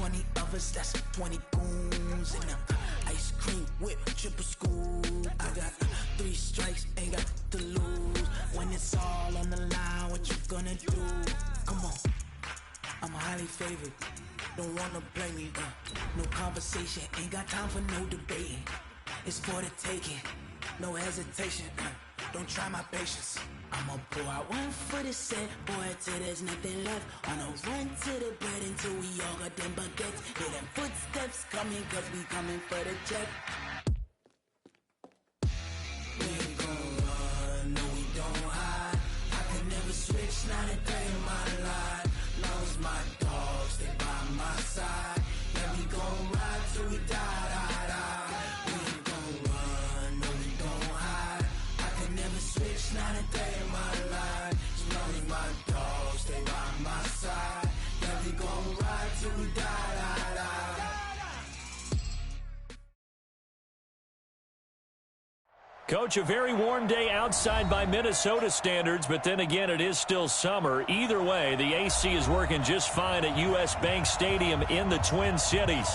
20 of us, that's 20 goons. And ice cream whip, triple scoop. I got 3 strikes, ain't got to lose. When it's all on the line, what you gonna do? Come on, I'm highly favored. Don't wanna play me, no conversation, ain't got time for no debating. It's for the taking, no hesitation, don't try my patience. I'ma pour out one for the set, boy, till there's nothing left. On a run to the bread until we all got them baguettes. Hear them footsteps coming, cause we coming for the check. We ain't gon' run, no we don't hide. I can never switch, not a day in my life. Long as my dogs stay by my side. Yeah, we gon' ride till we die, die, die. We ain't gon' run, no we don't hide. I can never switch, not a day in my life. As long as my dogs stay by my side. Yeah, we gon' ride till we die, die, die. Coach, a very warm day outside by Minnesota standards, but then again, it is still summer. Either way, the AC is working just fine at U.S. Bank Stadium in the Twin Cities.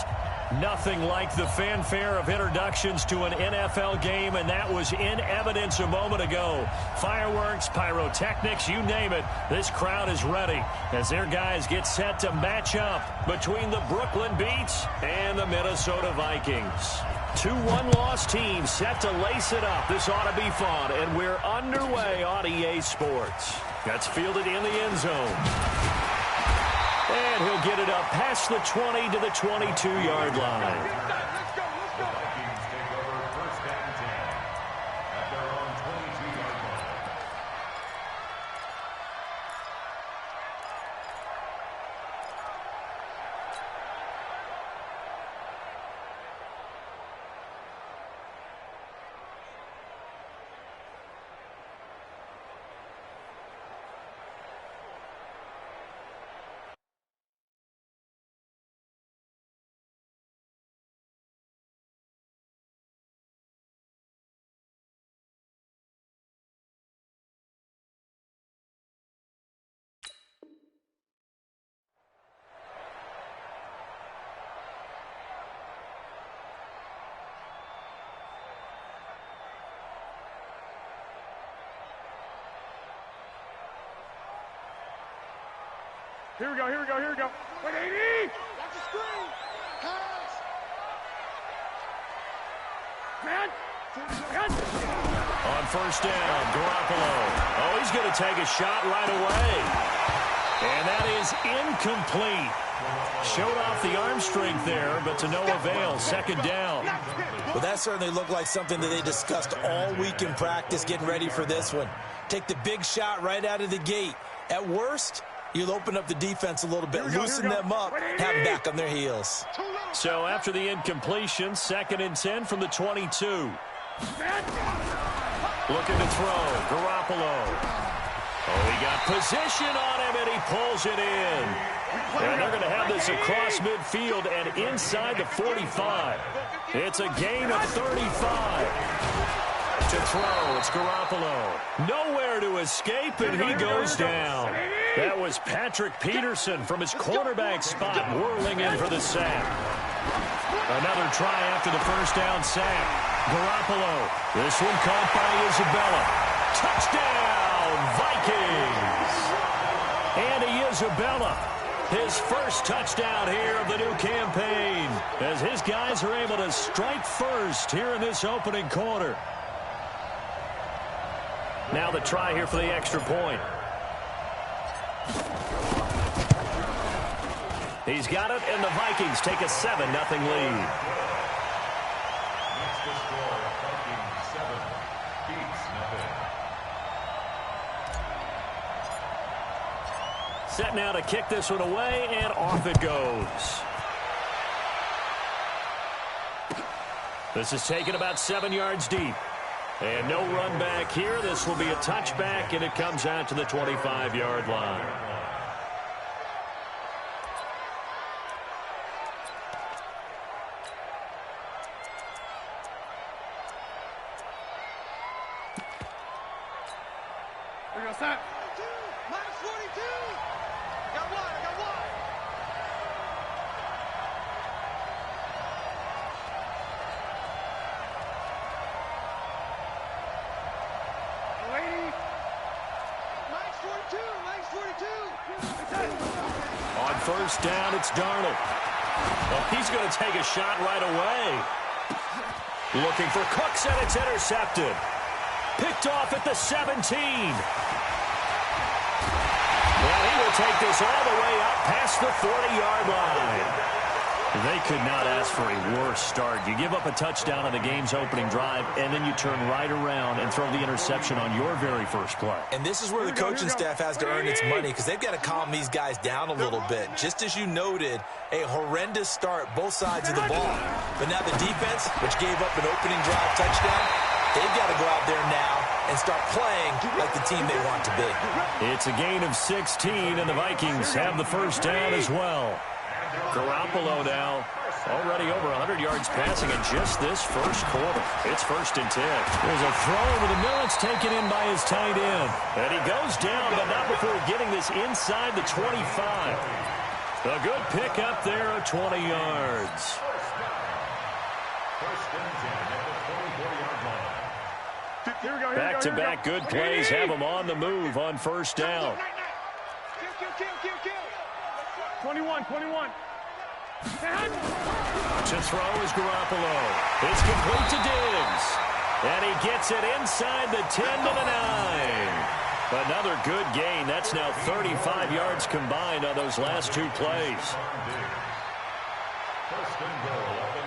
Nothing like the fanfare of introductions to an NFL game, and that was in evidence a moment ago. Fireworks, pyrotechnics, you name it. This crowd is ready as their guys get set to match up between the Brooklyn Beats and the Minnesota Vikings. 2 one-loss teams set to lace it up. This ought to be fun, and we're underway on EA Sports. That's fielded in the end zone. And he'll get it up past the 20 to the 22-yard line. Here we go. Wait, 80! That's the screen! Pass! Man! On first down, Garoppolo. Oh, he's going to take a shot right away. And that is incomplete. Showed off the arm strength there, but to no avail. Second down. Well, that certainly looked like something that they discussed all week in practice, getting ready for this one. Take the big shot right out of the gate. At worst, you'll open up the defense a little bit, loosen them up, have them back on their heels. So after the incompletion, 2nd and 10 from the 22. Looking to throw, Garoppolo. Oh, he got position on him, and he pulls it in. And they're going to have this across midfield and inside the 45. It's a gain of 35. To throw, it's Garoppolo. Nowhere to escape, and he goes down. That was Patrick Peterson from his quarterback spot whirling in for the sack. Another try after the first down sack. Garoppolo. This one caught by Isabella. Touchdown, Vikings! Andy Isabella, his first touchdown here of the new campaign, as his guys are able to strike first here in this opening quarter. Now the try here for the extra point. He's got it, and the Vikings take a 7-0 lead. Set now to kick this one away, and off it goes. This is taken about 7 yards deep. And no run back here. This will be a touchback, and it comes out to the 25-yard line. Here we go, set. -42. Got one. first down. It's Darnold. Well, he's going to take a shot right away. Looking for Cooks, and it's intercepted. Picked off at the 17. Well, he will take this all the way up past the 40-yard line. They could not ask for a worse start. You give up a touchdown on the game's opening drive, and then you turn right around and throw the interception on your very first play. And this is where the coaching staff has to earn its money, because they've got to calm these guys down a little bit. Just as you noted, a horrendous start, both sides of the ball. But now the defense, which gave up an opening drive touchdown, they've got to go out there now and start playing like the team they want to be. It's a gain of 16, and the Vikings have the first down as well. Garoppolo now already over 100 yards passing in just this first quarter. It's 1st and 10. There's a throw over the middle. It's taken in by his tight end. And he goes down, but not before getting this inside the 25. A good pick up there of 20 yards. Back-to-back good plays have him on the move on first down. 21. To throw is Garoppolo. It's complete to Diggs. And he gets it inside the 10 to the 9. Another good gain. That's now 35 yards combined on those last two plays.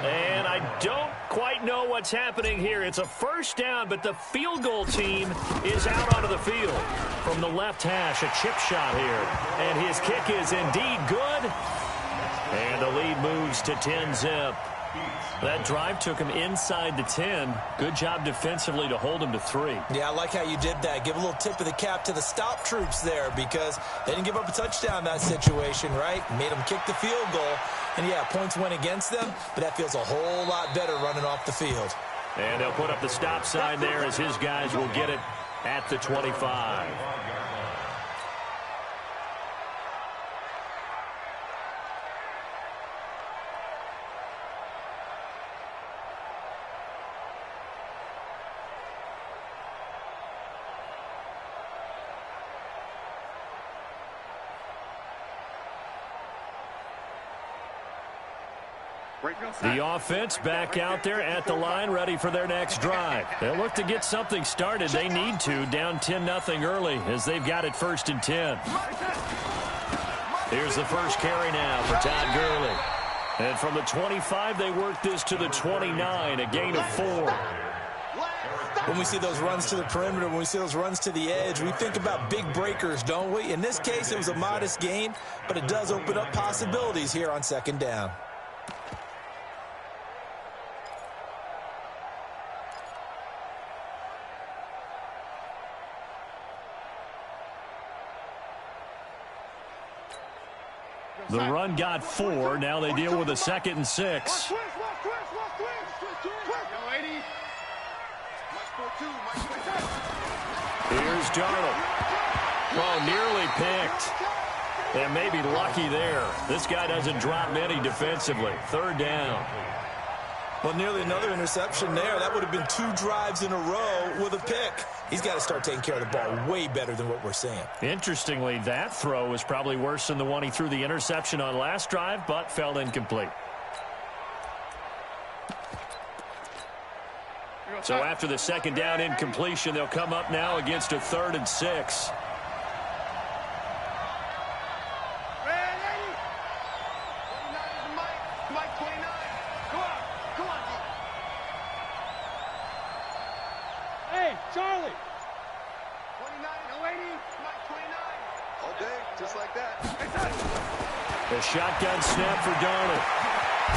And I don't quite know what's happening here. It's a first down, but the field goal team is out onto the field. From the left hash, a chip shot here. And his kick is indeed good. And the lead moves to 10-zip. That drive took him inside the 10. Good job defensively to hold him to 3. Yeah, I like how you did that. Give a little tip of the cap to the stop troops there, because they didn't give up a touchdown in that situation, right? Made them kick the field goal. And, yeah, points went against them, but that feels a whole lot better running off the field. And they'll put up the stop sign there as his guys will get it at the 25. The offense back out there at the line, ready for their next drive. They'll look to get something started. They need to, down 10-0 early, as they've got it 1st and 10. Here's the first carry now for Todd Gurley. And from the 25, they work this to the 29, a gain of 4. When we see those runs to the perimeter, when we see those runs to the edge, we think about big breakers, don't we? In this case, it was a modest gain, but it does open up possibilities here on 2nd down. The run got 4. Now they deal with a 2nd and 6. Here's Darnold. Oh, nearly picked. And maybe lucky there. This guy doesn't drop many defensively. 3rd down. Well, nearly another interception there. That would have been 2 drives in a row with a pick. He's got to start taking care of the ball way better than what we're seeing. Interestingly, that throw was probably worse than the one he threw the interception on last drive, but fell incomplete. So after the 2nd down incompletion, they'll come up now against a 3rd and 6. Charlie. 29, no 80, Mike 29. All day, just like that. The shotgun snap for Darnold.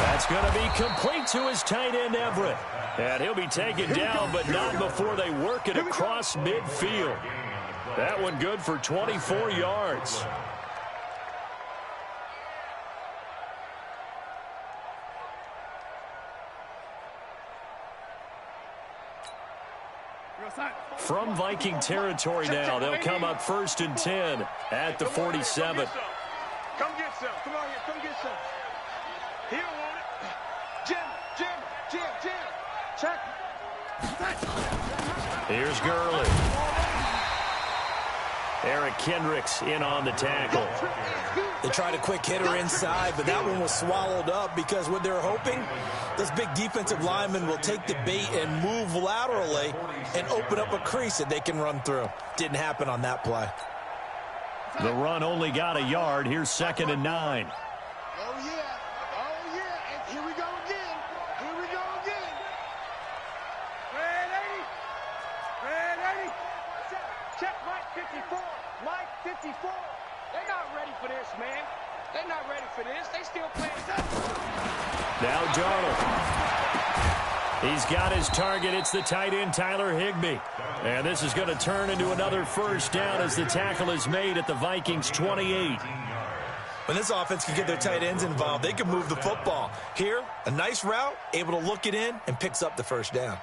That's going to be complete to his tight end, Everett. And he'll be taken down, but not before they work it across midfield. That one good for 24 yards. From Viking territory now, they'll come up 1st and 10 at the 47. Come get some. Come on here. Come get some. He don't want it. Jim. Check. Here's Gurley. Eric Kendricks in on the tackle. They tried a quick hitter inside, but that one was swallowed up because what they're hoping, those big defensive linemen will take the bait and move laterally and open up a crease that they can run through. Didn't happen on that play. The run only got a yard. Here's 2nd and 9. Oh, yeah. Oh, yeah. And here we go again. Here we go again. Red 80. Red 80. Check Mike 54. Mike 54. They're not ready for this, man. They're not ready for this. They still playing. Now Darnold. He's got his target. It's the tight end, Tyler Higbee. And this is going to turn into another first down as the tackle is made at the Vikings 28. When this offense can get their tight ends involved, they can move the football. Here, a nice route, able to look it in, and picks up the first down.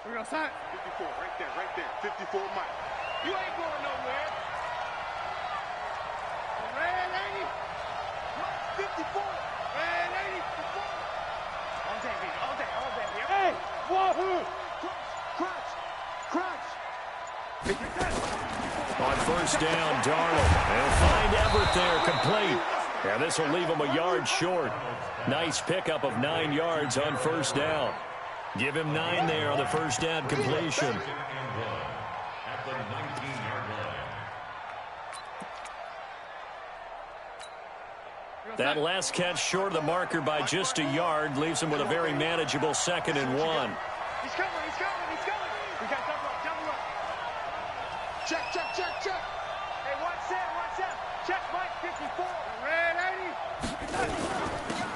We're going to sign 54, right there. 54, Mike. You ain't going nowhere. Red 80. 54. Red 80. All day, baby. All day. Hey, wahoo. Crunch. On first down, Darnold. They'll find Everett there, complete. And this will leave him a yard short. Nice pickup of 9 yards on first down. Give him 9 there on the first down completion. That last catch short of the marker by just a yard leaves him with a very manageable 2nd and 1. He's coming. We got double up. Check. Hey, watch that. Check Mike 54. Red 80.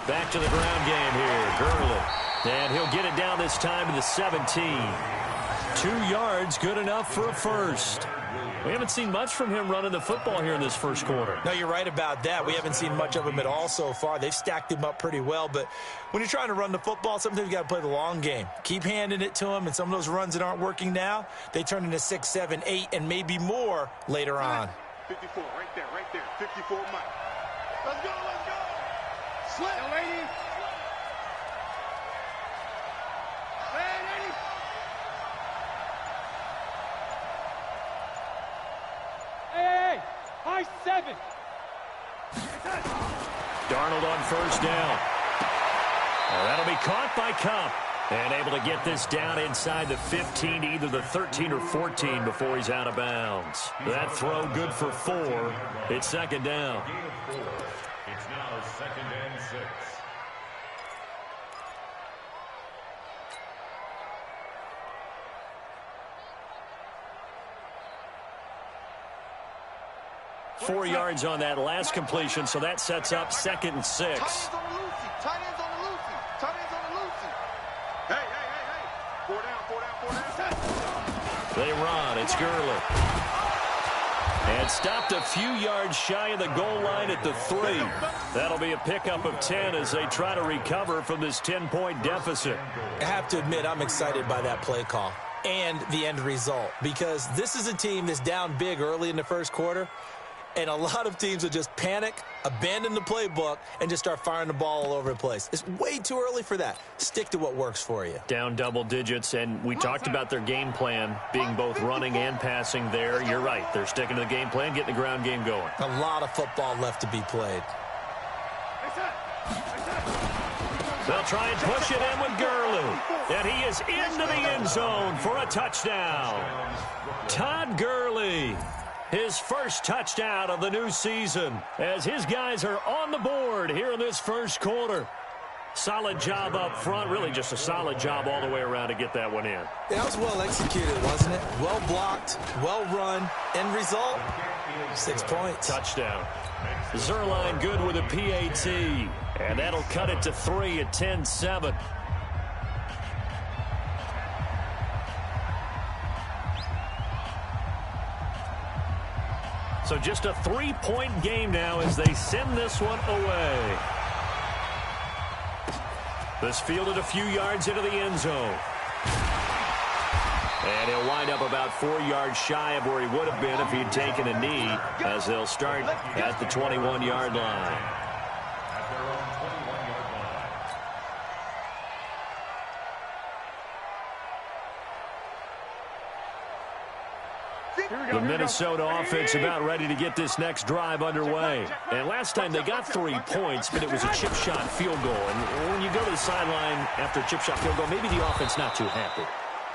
Back to the ground game here. Gurley. And he'll get it down this time to the 17. 2 yards, good enough for a first. We haven't seen much from him running the football here in this first quarter. No, you're right about that. We haven't seen much of him at all so far. They've stacked him up pretty well, but when you're trying to run the football, sometimes you got to play the long game. Keep handing it to him, and some of those runs that aren't working now, they turn into 6, 7, 8, and maybe more later on. 54, right there. 54, Mike. Let's go. Slip. Red 80. Hey, high 7. Darnold on first down. And that'll be caught by Kupp. And able to get this down inside the 15, either the 13 or 14 before he's out of bounds. That throw good for 4. It's 2nd down. It's now 2nd and 6. Four yards on that last completion, so that sets up 2nd and 6. Tight ends on the loosey. Hey. 4 down. They run. It's Gurley. And stopped a few yards shy of the goal line at the 3. That'll be a pickup of 10 as they try to recover from this 10-point deficit. I have to admit, I'm excited by that play call and the end result, because this is a team that's down big early in the first quarter, and a lot of teams will just panic, abandon the playbook, and just start firing the ball all over the place. It's way too early for that. Stick to what works for you. Down double digits, and we talked about their game plan being both running and passing there. You're right. They're sticking to the game plan, getting the ground game going. A lot of football left to be played. They'll try and push it in with Gurley. And he is into the end zone for a touchdown. Todd Gurley. His first touchdown of the new season as his guys are on the board here in this first quarter. Solid job up front. Really just a solid job all the way around to get that one in. That was well executed, wasn't it? Well blocked, well run. End result, 6 points. Touchdown. Zuerlein good with a PAT. And that'll cut it to 3 at 10-7. So just a 3-point game now as they send this one away. This fielded a few yards into the end zone. And he'll wind up about 4 yards shy of where he would have been if he'd taken a knee, as they'll start at the 21-yard line. The Minnesota offense about ready to get this next drive underway. And last time they got 3 points, but it was a chip shot field goal. And when you go to the sideline after a chip shot field goal, maybe the offense not too happy.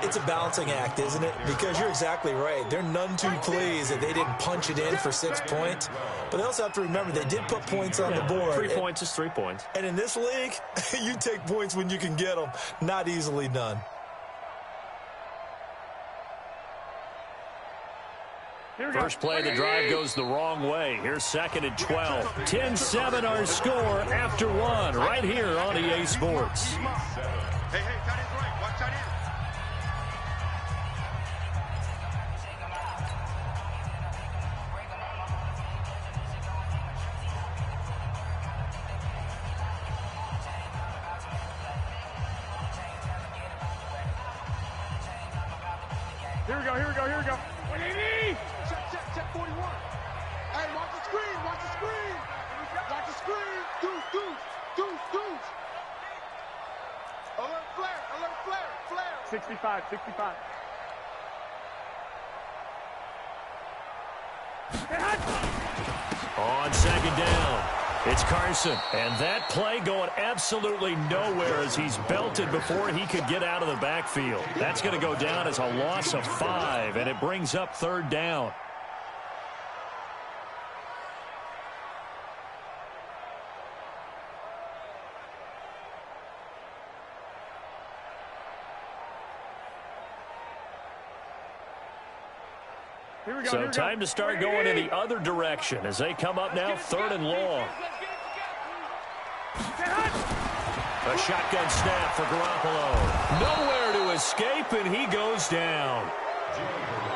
It's a balancing act, isn't it? Because you're exactly right. They're none too pleased that they didn't punch it in for 6 points. But they also have to remember they did put points on the board. 3 points is 3 points. And in this league, you take points when you can get them. Not easily done. First play of the drive goes the wrong way. Here's 2nd and 12. 10-7 our score after 1 right here on EA Sports. Hey, tight end's right. Watch tight end. Here we go. What do you need? Check 41. Hey, watch the screen. Watch the screen. Deuce. Alert flare. 65. On 2nd down, it's Carson. And that play going absolutely nowhere as he's belted before he could get out of the backfield. That's going to go down as a loss of 5, and it brings up 3rd down. So time to start going in the other direction as they come up now 3rd and long. A shotgun snap for Garoppolo. Nowhere to escape, and he goes down.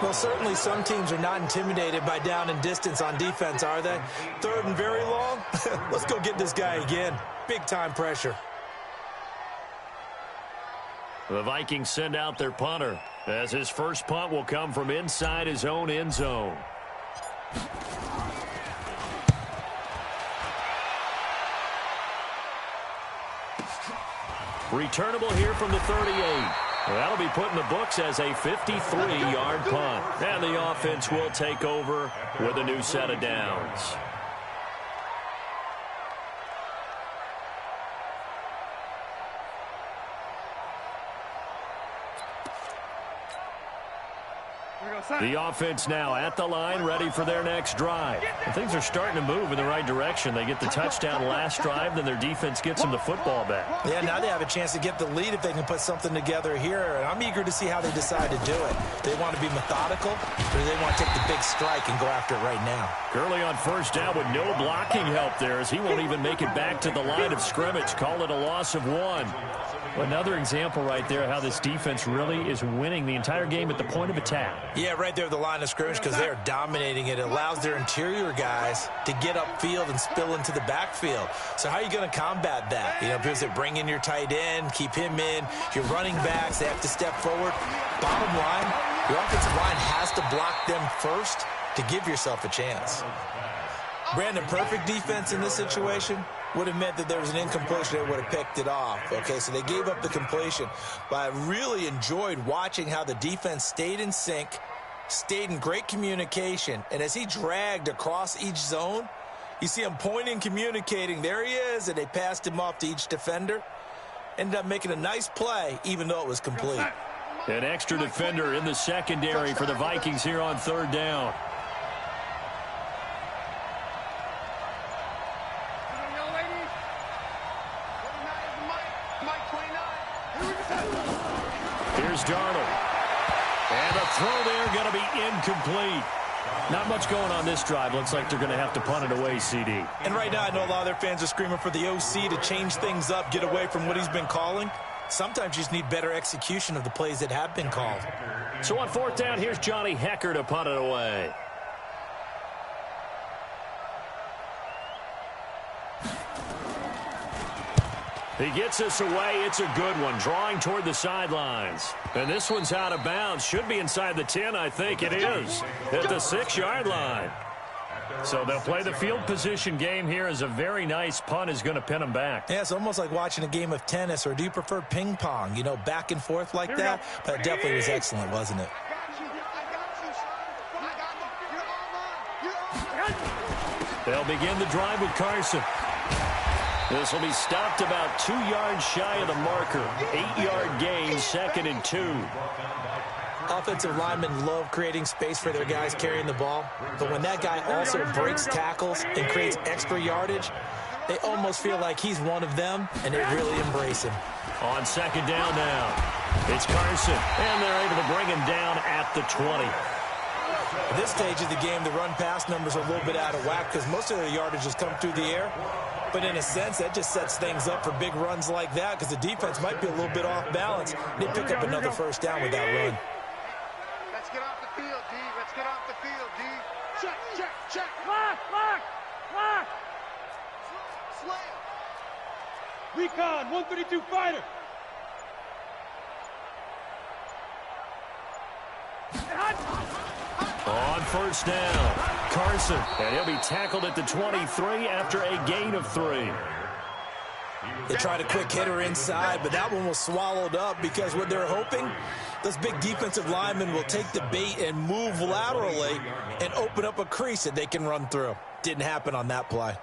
Well, certainly some teams are not intimidated by down and distance on defense, are they? 3rd and very long? Let's go get this guy again. Big-time pressure. The Vikings send out their punter as his first punt will come from inside his own end zone. Returnable here from the 38. That'll be put in the books as a 53-yard punt. And the offense will take over with a new set of downs. The offense now at the line, ready for their next drive. And things are starting to move in the right direction. They get the touchdown last drive, then their defense gets them the football back. Yeah, now they have a chance to get the lead if they can put something together here. And I'm eager to see how they decide to do it. They want to be methodical, or do they want to take the big strike and go after it right now? Gurley on 1st down with no blocking help there as he won't even make it back to the line of scrimmage. Call it a loss of 1. Another example right there how this defense really is winning the entire game at the point of attack. Yeah, right there at the line of scrimmage because they're dominating it. It allows their interior guys to get upfield and spill into the backfield. So how are you going to combat that? You know, because they bring in your tight end, keep him in. Your running backs, they have to step forward. Bottom line, your offensive line has to block them first to give yourself a chance. Brandon, perfect defense in this situation would have meant that there was an incompletion. They would have picked it off. Okay, so they gave up the completion. But I really enjoyed watching how the defense stayed in sync, stayed in great communication. And as he dragged across each zone, you see him pointing, communicating. There he is, and they passed him off to each defender. Ended up making a nice play, even though it was complete. An extra defender in the secondary for the Vikings here on 3rd down. Here's Darnold. And the throw there going to be incomplete. Not much going on this drive. Looks like they're going to have to punt it away, CD. And right now I know a lot of their fans are screaming for the OC to change things up, get away from what he's been calling. Sometimes you just need better execution of the plays that have been called. So on 4th down, here's Johnny Hekker to punt it away. He gets us away. It's a good one. Drawing toward the sidelines. And this one's out of bounds. Should be inside the 10, I think it is. At the 6-yard line. So they'll play the field position game here as a very nice punt is going to pin them back. Yeah, it's almost like watching a game of tennis, or do you prefer ping pong? You know, back and forth like that? But it definitely was excellent, wasn't it? I got you, son. I got They'll begin the drive with Carson. This will be stopped about 2 yards shy of the marker. 8-yard gain, 2nd and 2. Offensive linemen love creating space for their guys carrying the ball, but when that guy also breaks tackles and creates extra yardage, they almost feel like he's one of them, and they really embrace him. On 2nd down now, it's Carson, and they're able to bring him down at the 20. At this stage of the game, the run-pass numbers are a little bit out of whack because most of their yardage has come through the air. But in a sense, that just sets things up for big runs like that because the defense might be a little bit off balance. They pick up another first down with that run. Let's get off the field, D. Let's get off the field, D. Check, check, check. Lock. Slam. Recon, 132 fighter. On first down, Carson, and he'll be tackled at the 23 after a gain of 3. They tried a quick hitter inside, but that one was swallowed up because what they're hoping, those big defensive linemen will take the bait and move laterally and open up a crease that they can run through. Didn't happen on that play.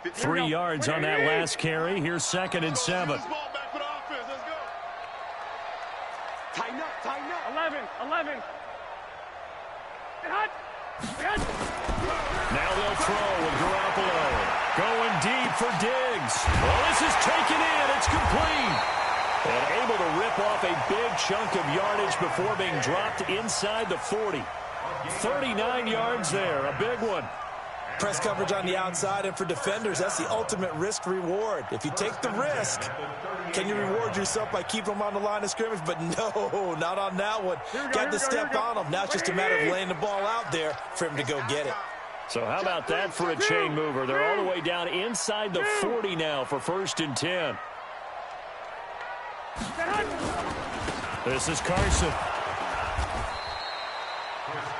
3 yards on that last carry. Here's 2nd and 7. Tighten up. 11. Now they'll throw with Garoppolo. Going deep for Diggs. Well, this is taken in. It's complete. And able to rip off a big chunk of yardage before being dropped inside the 40. 39 yards there. A big one. Press coverage on the outside, and for defenders, that's the ultimate risk-reward. If you take the risk, can you reward yourself by keeping them on the line of scrimmage? But no, not on that one. Got to step on them. Now it's just a matter of laying the ball out there for him to go get it. So how about that for a chain mover? They're all the way down inside the 40 now for 1st and 10. This is Carson.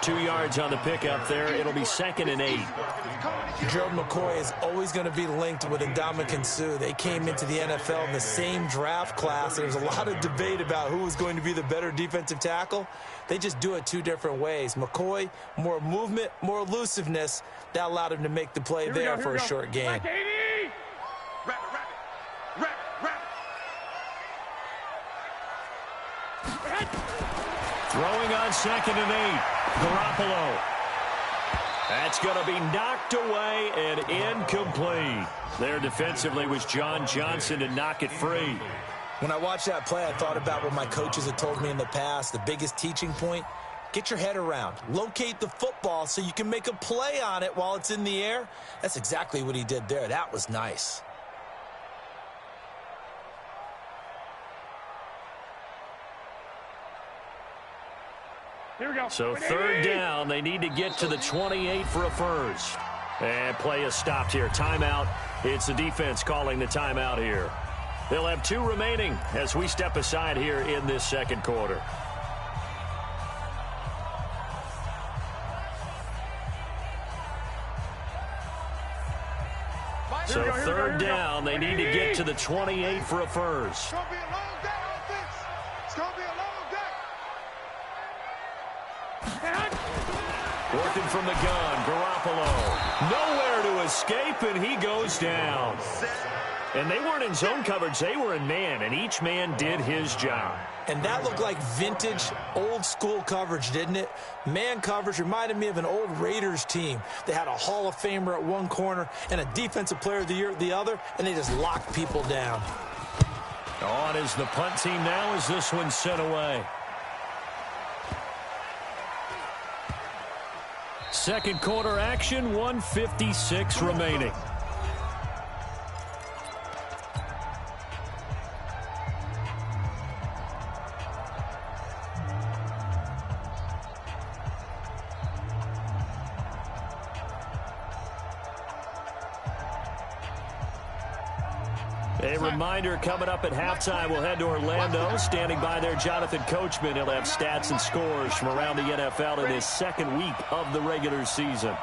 2 yards on the pickup there. It'll be 2nd and 8. Gerald McCoy is always going to be linked with Ndamukong Suh. They came into the NFL in the same draft class. There's a lot of debate about who was going to be the better defensive tackle. They just do it 2 different ways. McCoy, more movement, more elusiveness. That allowed him to make the play there for a short gain. Throwing on 2nd and 8. Garoppolo. That's going to be knocked away and incomplete. There defensively was John Johnson to knock it free. When I watched that play, I thought about what my coaches had told me in the past. The biggest teaching point, get your head around. Locate the football so you can make a play on it while it's in the air. That's exactly what he did there. That was nice. Here we go. So 3rd down, they need to get to the 28 for a first. And play is stopped here. Timeout. It's the defense calling the timeout here. They'll have 2 remaining as we step aside here in this 2nd quarter. So 3rd down, they need to get to the 28 for a first. It's going to be a long day, offense. It's going to be a long day. Working from the gun, Garoppolo. Nowhere to escape, and he goes down. And they weren't in zone coverage. They were in man, and each man did his job. And that looked like vintage, old-school coverage, didn't it? Man coverage reminded me of an old Raiders team. They had a Hall of Famer at one corner and a Defensive Player of the Year at the other, and they just locked people down. On is the punt team now as this one's sent away. 2nd quarter action, 1:56 remaining. A reminder, coming up at halftime, we'll head to Orlando. Standing by there, Jonathan Coachman. He'll have stats and scores from around the NFL in his 2nd week of the regular season.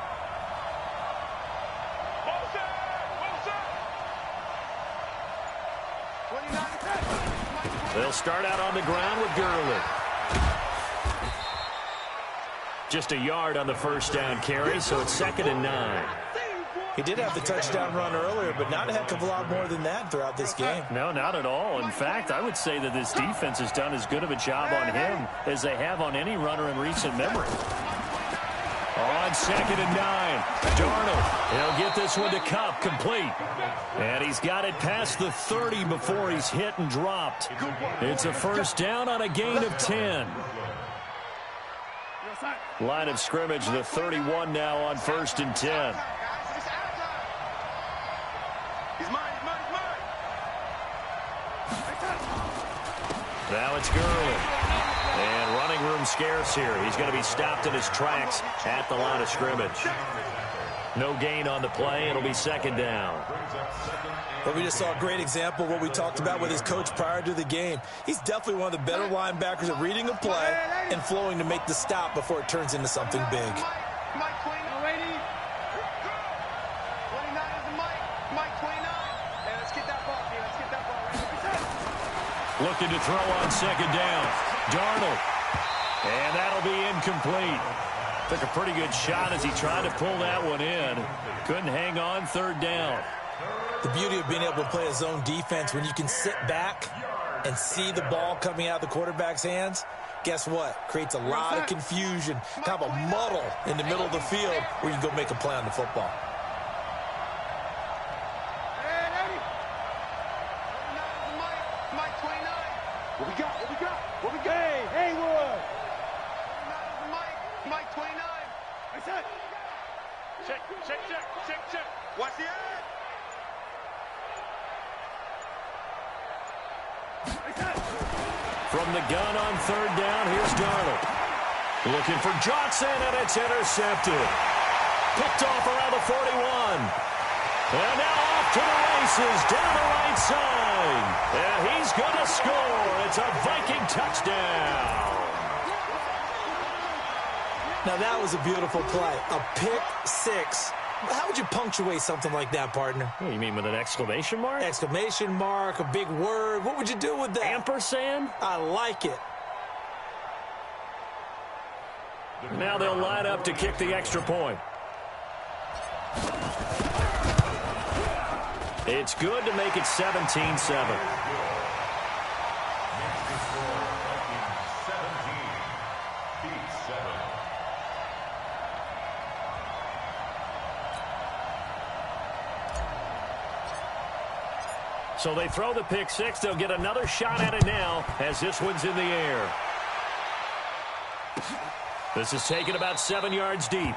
They'll start out on the ground with Gurley. Just a yard on the first down carry, so it's 2nd and 9. He did have the touchdown run earlier, but not a heck of a lot more than that throughout this game. No, not at all. In fact, I would say that this defense has done as good of a job on him as they have on any runner in recent memory. On 2nd and 9, Darnold. He'll get this one to Kupp, complete. And he's got it past the 30 before he's hit and dropped. It's a first down on a gain of 10. Line of scrimmage, the 31 now on 1st and 10. Now it's Gurley. And running room scarce here. He's going to be stopped in his tracks at the line of scrimmage. No gain on the play. It'll be 2nd down. But we just saw a great example of what we talked about with his coach prior to the game. He's definitely one of the better linebackers at reading a play and flowing to make the stop before it turns into something big. Looking to throw on 2nd down. Darnold. And that'll be incomplete. Took a pretty good shot as he tried to pull that one in. Couldn't hang on, 3rd down. The beauty of being able to play a zone defense when you can sit back and see the ball coming out of the quarterback's hands, guess what? Creates a lot of confusion, kind of a muddle in the middle of the field where you can go make a play on the football. Watch the end. From the gun on 3rd down, here's Darnold. Looking for Johnson, and it's intercepted. Picked off around the 41. And now off to the races, down the right side. And he's going to score. It's a Viking touchdown. Now that was a beautiful play. A pick six. How would you punctuate something like that, partner? What, you mean with an exclamation mark? Exclamation mark, a big word. What would you do with that? Ampersand? I like it. Now they'll line up to kick the extra point. It's good to make it 17-7. So they throw the pick six. They'll get another shot at it now as this one's in the air. This is taken about 7 yards deep.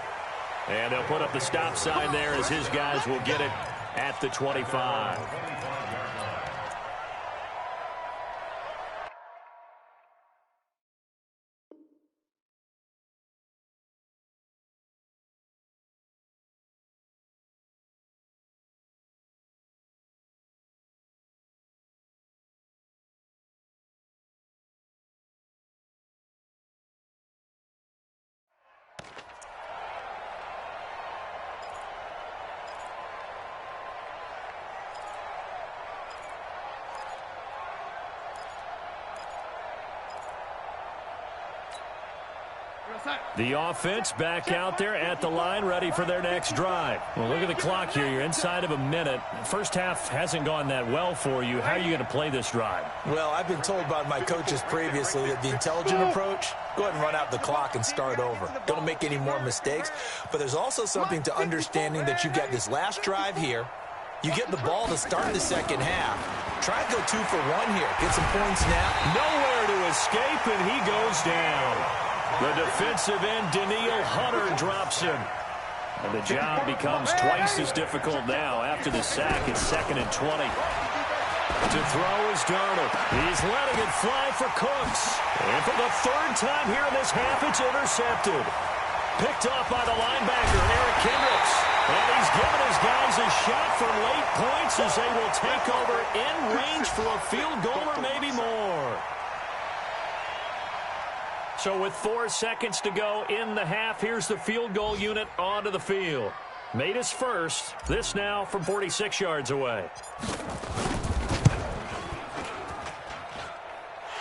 And they'll put up the stop sign there as his guys will get it at the 25. The offense back out there at the line, ready for their next drive. Well, look at the clock here. You're inside of a minute. First half hasn't gone that well for you. How are you going to play this drive? Well, I've been told by my coaches previously that the intelligent approach, go ahead and run out the clock and start over. Don't make any more mistakes. But there's also something to understanding that you've got this last drive here. You get the ball to start the second half. Try and go 2 for 1 here. Get some points now. Nowhere to escape, and he goes down. The defensive end, Danielle Hunter, drops him. And the job becomes twice as difficult now. After the sack, it's 2nd and 20. To throw is Darnold. He's letting it fly for Cooks. And for the 3rd time here in this half, it's intercepted. Picked off by the linebacker, Eric Kendricks. And he's given his guys a shot for late points as they will take over in range for a field goal or maybe more. So with 4 seconds to go in the half, here's the field goal unit onto the field. Made his first. This now from 46 yards away.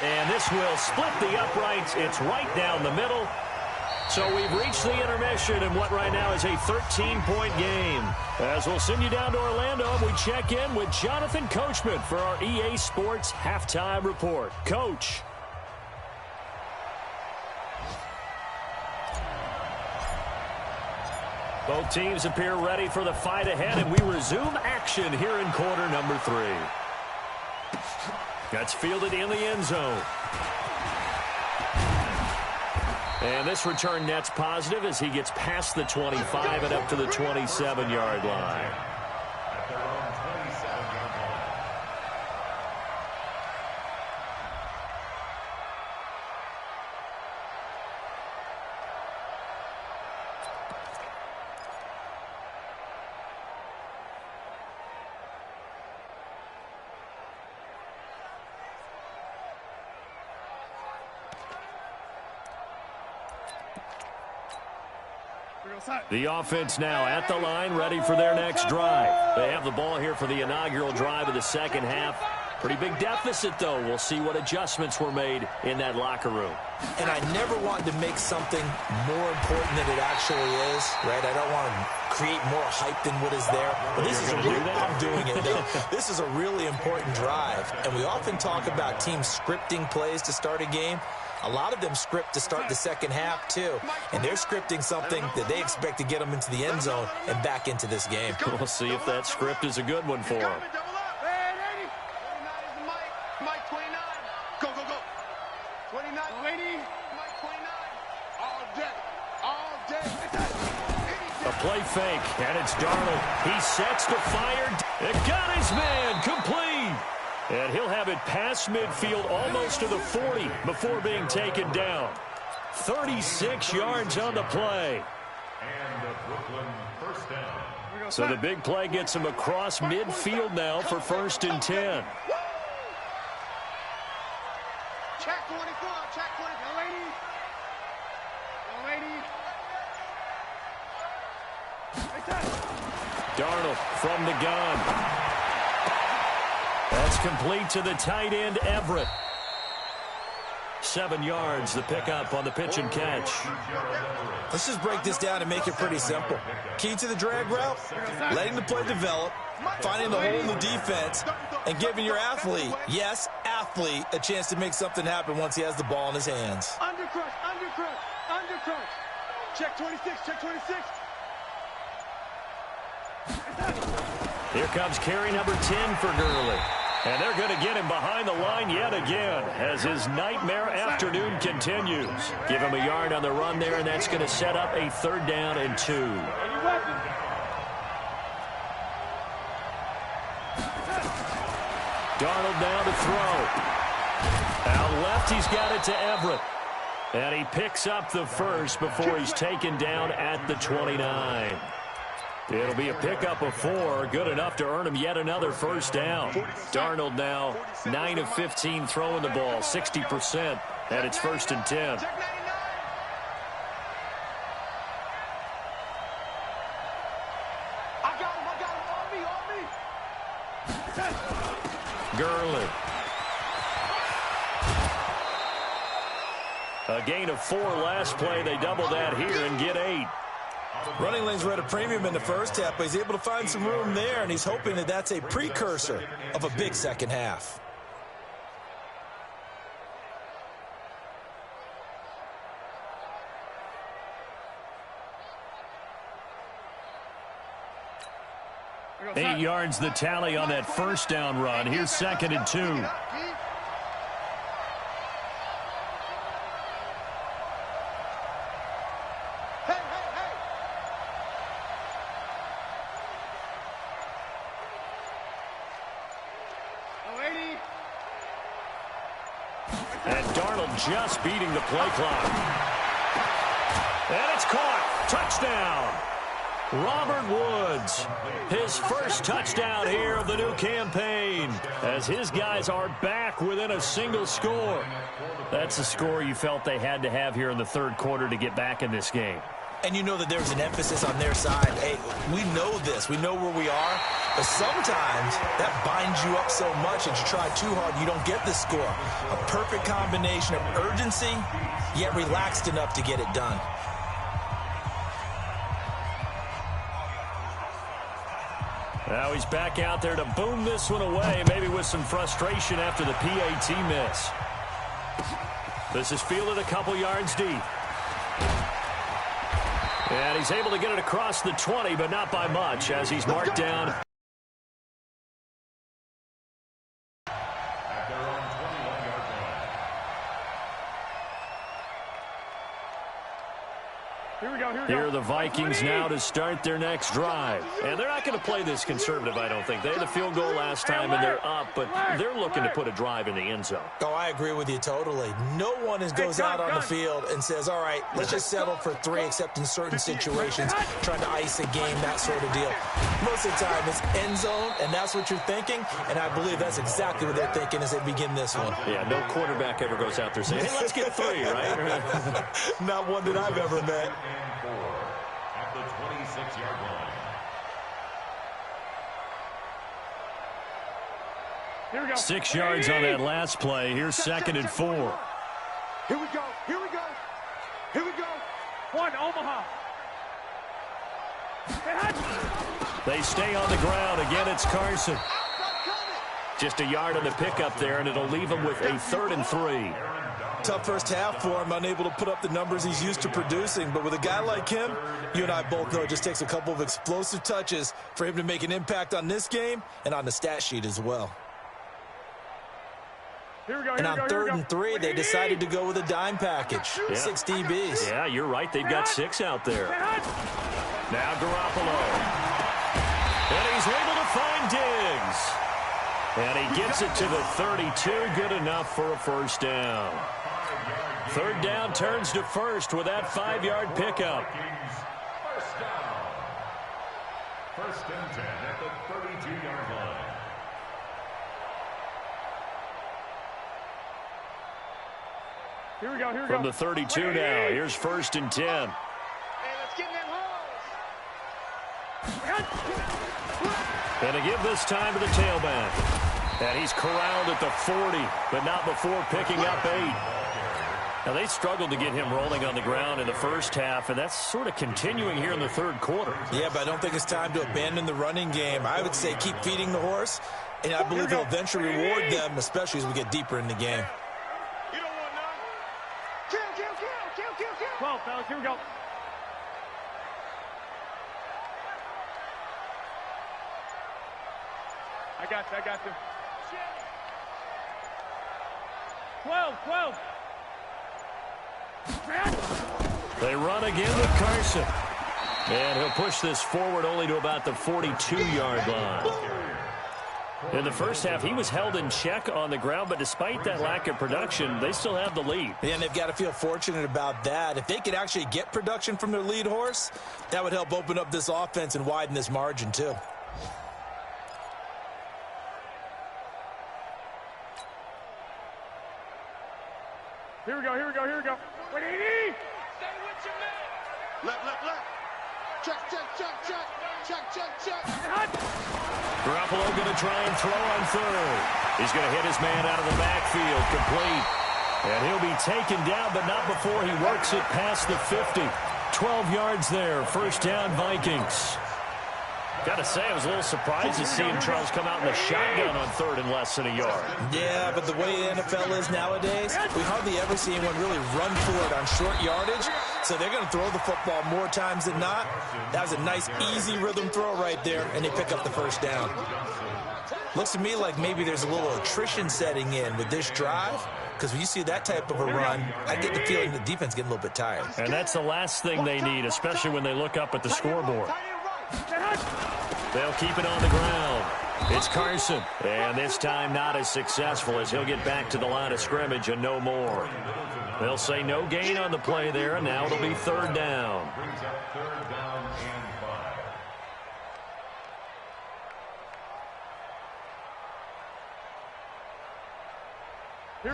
And this will split the uprights. It's right down the middle. So we've reached the intermission in what right now is a 13-point game. As we'll send you down to Orlando, and we check in with Jonathan Coachman for our EA Sports Halftime Report. Coach. Both teams appear ready for the fight ahead, and we resume action here in quarter number 3. That's fielded in the end zone. And this return net's positive as he gets past the 25 and up to the 27-yard line. At their own 27-yard line. The offense now at the line, ready for their next drive. They have the ball here for the inaugural drive of the second half. Pretty big deficit, though. We'll see what adjustments were made in that locker room. And I never wanted to make something more important than it actually is, right? I don't want to create more hype than what is there. But this is I'm doing it, though. This is a really important drive. And we often talk about teams scripting plays to start a game. A lot of them script to start the second half, too. And they're scripting something that they expect to get them into the end zone and back into this game. We'll see if that script is a good one for them. Mike 29. Go, go, go. 29. Mike 29. All day. All day. A play fake, and it's Darnold. He sets to fire. It got his man complete. And he'll have it past midfield almost to the 40 before being taken down. 36 yards on the play. And the Brooklyn first down. So the big play gets him across midfield now for 1st and 10. Check 24. Check 24. Young lady. Young lady. Darnold from the gun. That's complete to the tight end, Everett. 7 yards, the pickup on the pitch and catch. Let's just break this down and make it pretty simple. Key to the drag route, letting the play develop, finding the hole in the defense, and giving your athlete, yes, athlete, a chance to make something happen once he has the ball in his hands. Undercrush, undercrush, undercrush. Check 26, check 26. Here comes carry number 10 for Gurley. And they're going to get him behind the line yet again as his nightmare afternoon continues. Give him a yard on the run there, and that's going to set up a 3rd down and 2. Darnold now to throw. Out left, he's got it to Everett. And he picks up the first before he's taken down at the 29. It'll be a pickup of 4, good enough to earn him yet another 1st down. Darnold now 9 of 15 throwing the ball, 60%, and it's 1st and 10. Gurley. A gain of 4 last play. They double that here and get 8. Running lanes were at a premium in the first half, but he's able to find some room there, and he's hoping that that's a precursor of a big second half. Eight yards the tally on that 1st down run. Here's 2nd and 2. And Darnold just beating the play clock. And it's caught. Touchdown. Robert Woods, his first touchdown here of the new campaign, as his guys are back within a single score. That's a score you felt they had to have here in the 3rd quarter to get back in this game. And you know that there's an emphasis on their side. Hey, we know this. We know where we are. But sometimes that binds you up so much that you try too hard, you don't get the score. A perfect combination of urgency, yet relaxed enough to get it done. Now he's back out there to boom this one away, maybe with some frustration after the PAT miss. This is fielded a couple yards deep. And he's able to get it across the 20, but not by much, as he's marked down. Here are the Vikings now to start their next drive. And they're not going to play this conservative, I don't think. They had a field goal last time, and they're up, but they're looking to put a drive in the end zone. Oh, I agree with you totally. No one goes out on the field and says, all right, let's just settle for 3, except in certain situations, trying to ice a game, that sort of deal. Most of the time, it's end zone, and that's what you're thinking, and I believe that's exactly what they're thinking as they begin this one. Yeah, no quarterback ever goes out there saying, hey, let's get 3, right? Not one that I've ever met. At the 26-yard line. Here we go. 6 yards on that last play. Here's 2nd and 4. Here we go. Here we go. Here we go. 1, Omaha. They stay on the ground. Again, it's Carson. Just a yard on the pickup there, and it'll leave him with a 3rd and 3. Tough first half for him, unable to put up the numbers he's used to producing. But with a guy like him, you and I both know it just takes a couple of explosive touches for him to make an impact on this game and on the stat sheet as well. And on 3rd and 3, they decided to go with a dime package. Yeah. 6 DBs. Yeah, you're right. They've got 6 out there. Now Garoppolo. And he's able to find Diggs. And he gets it to the 32. Good enough for a first down. 3rd down turns to 1st with that 5-yard pickup. First down. 1st and 10 at the 32-yard line. Here we go. Here we From go. the 32 now. Here's 1st and 10. Hey, let's get in them holes. And to give this time to the tailback. And he's corralled at the 40, but not before picking up 8. Now, they struggled to get him rolling on the ground in the first half, and that's sort of continuing here in the 3rd quarter. Yeah, but I don't think it's time to abandon the running game. I would say keep feeding the horse, and I believe he'll eventually reward them, especially as we get deeper in the game. You don't want none. Kill, kill, kill, kill, kill, kill. 12, fellas. Here we go. I got you. I got you. 12, 12. They run again with Carson. And he'll push this forward only to about the 42-yard line. In the first half, he was held in check on the ground, but despite that lack of production, they still have the lead. And they've got to feel fortunate about that. If they could actually get production from their lead horse, that would help open up this offense and widen this margin, too. Here we go. Here we go. Here we go. Wait, Stay with your man. Left. Check, check, check, check. Check, check, check. Garoppolo going to try and throw on 3rd. He's going to hit his man out of the backfield, complete. And he'll be taken down, but not before he works it past the 50. 12 yards there. First down, Vikings. Got to say, I was a little surprised to see him, Charles, come out in the shotgun on 3rd and less than a yard. Yeah, but the way the NFL is nowadays, we hardly ever see anyone really run for it on short yardage. So they're going to throw the football more times than not. That was a nice, easy rhythm throw right there, and they pick up the first down. Looks to me like maybe there's a little attrition setting in with this drive, because when you see that type of a run, I get the feeling the defense getting a little bit tired. And that's the last thing they need, especially when they look up at the scoreboard. They'll keep it on the ground. It's Carson. And this time not as successful as he'll get back to the line of scrimmage and no more. They'll say no gain on the play there, and now it'll be 3rd down. Brings up 3rd down and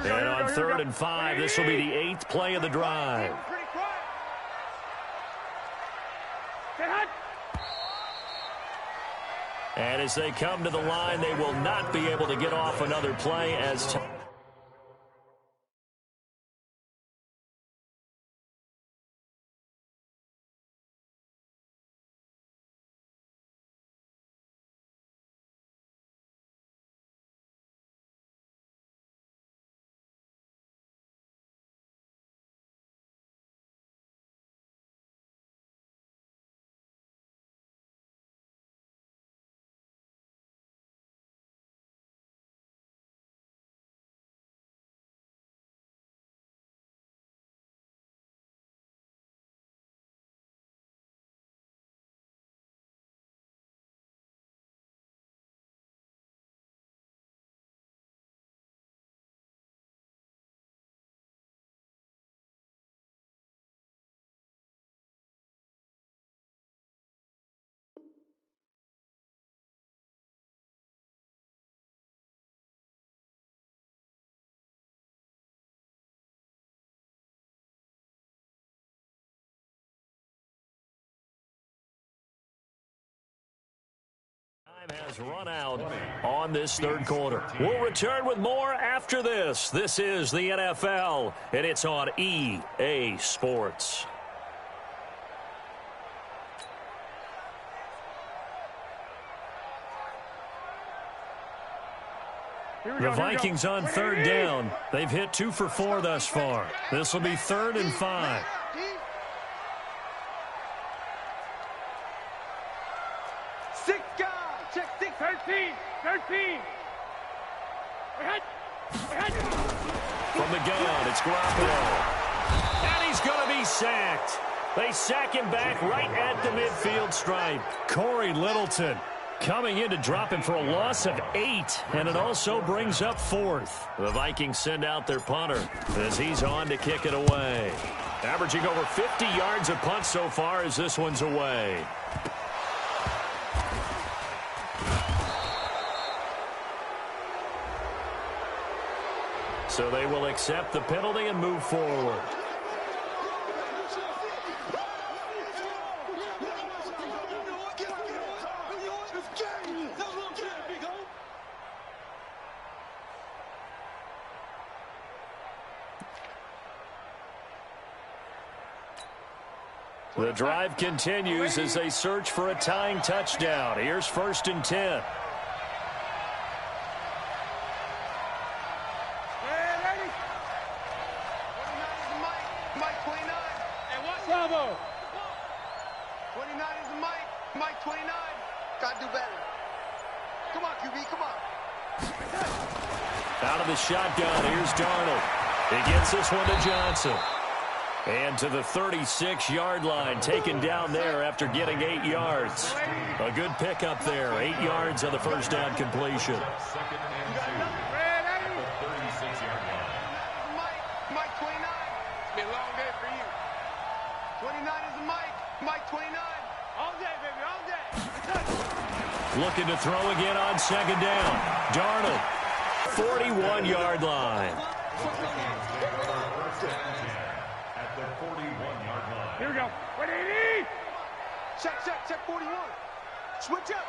5. And on 3rd and 5, this will be the 8th play of the drive. And as they come to the line, they will not be able to get off another play as Time has run out on this third quarter. We'll return with more after this. This is the NFL, and it's on EA Sports. The Vikings on third down. They've hit 2 for 4 thus far. This will be 3rd and 5. Six guys. Check 6. 13. 13. From the gun, it's Garoppolo. And he's going to be sacked. They sack him back right at the midfield stripe. Corey Littleton coming in to drop him for a loss of 8, and it also brings up 4th. The Vikings send out their punter as he's on to kick it away. Averaging over 50 yards a punt so far as this one's away. So they will accept the penalty and move forward. The drive continues as they search for a tying touchdown. Here's 1st and 10. Mike 29. And what? Bravo. 29 is the Mike. Mike 29. Gotta do better. Come on, QB, come on. Out of the shotgun, here's Darnold. He gets this one to Johnson. And to the 36-yard line, taken down there after getting 8 yards. A good pickup there, 8 yards on the first down completion. 2nd and 2 at the 36-yard line. Mike 29. It's been a long day for you. 29 is the Mike. Mike 29. All day, baby, all day. Looking to throw again on 2nd down. Darnold, 41-yard line. At the 41-yard line. Here we go. 180. Check 41. Switch up.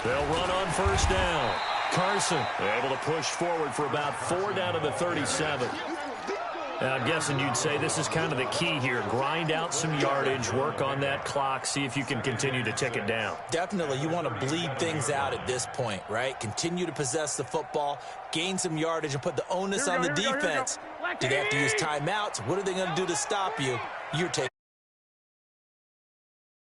They'll run on 1st down. Carson able to push forward for about 4 down to the 37. Now, I'm guessing you'd say this is kind of the key here. Grind out some yardage, work on that clock, see if you can continue to tick it down. Definitely, you want to bleed things out at this point, right? Continue to possess the football, gain some yardage, and put the onus on the defense. Do they have to use timeouts? What are they going to do to stop you? You're taking